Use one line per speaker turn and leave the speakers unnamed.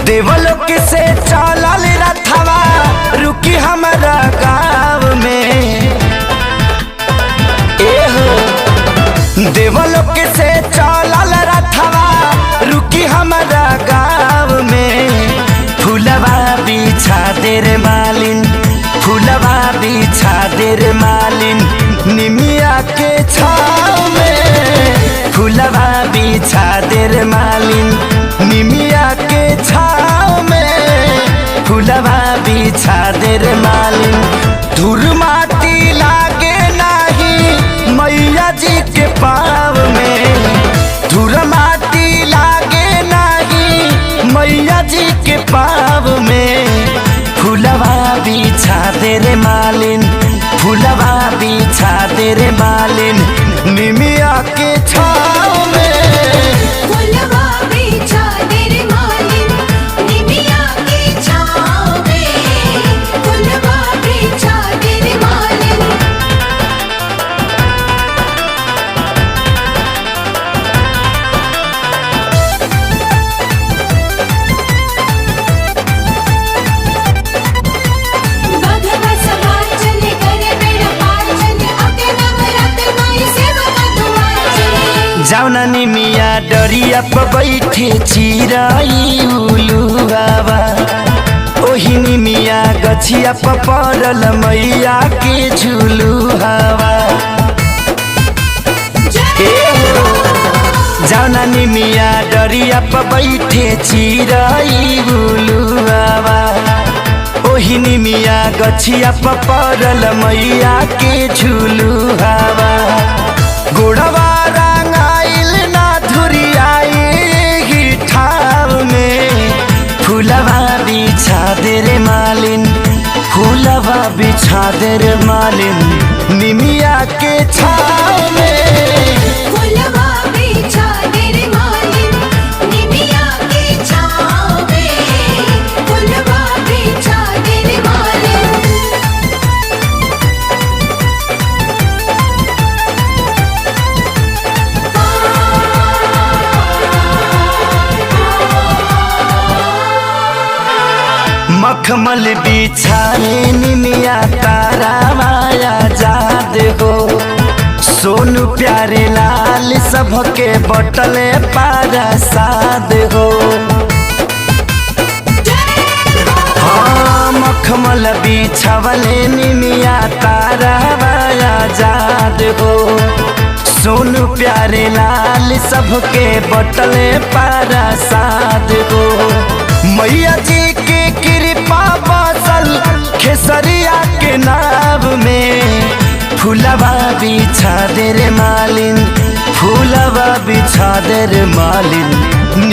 देवलोक से चलल रथवा रुकी हमारा गाँव में। देवलोक से चलल रथवा रुकी हमारा गाँव में। फूलवा बिछा दे रे मालिन, फूलवा बिछा दे रे मालिन, निमिया के छाँव में। फूलवा बिछा दे रे मालिन, निमिया के छाँव में। फूलवा बिछा दे रे मालिन। धूर माटी लागे नाही मैया जी के पाँव में। धूर माटी लागे नाही मैया जी के पाँव में। फूलवा बिछा दे रे मालिन, फूलवा बिछा दे रे मालिन, निमिया के छाँव में।
फूलवा बिछा दे रे मालिन, निमिया के छाँव में। फूलवा बिछा दे रे मालिन। बघवा सवार चले करे बेड़ा पार चले, अके नवरात्र माई सेवका दुआर चले।
जाउना निमिया डरिया पर बैठे चिराई उलुआवा। ओही निमिया गछिया पर पड़ल मैया के झुलुआवा। जाउना निमिया डरिया पर बैठे चिराई उलुआवा। ओही निमिया गछिया पर पड़ल मैया के झुलुआवा। गोड़वा रंगाइल ना धुरियाई ठाव में। फूलवा बिछा दे रे मालिन, फूलवा बिछा दे रे मालिन, निमिया के छाँव में।
फूलवा बिछा दे रे मालिन, निमिया के छाँव में। फूलवा बिछा दे रे मालिन।
मखमल बिछाए निमिया तारा माया जाद हो। सोनू प्यारे लाल सबके बटले पारा साद हो। हाँ मखमल बिछावले निमिया तारा माया जाद हो। सोनू प्यारे लाल सबके बटले पारा साद हो। मैया जी के कृपा बसल खेसरिया के नाव में। फूलवा बिछा दे रे मालिन, फूलवा बिछा दे रे मालिन,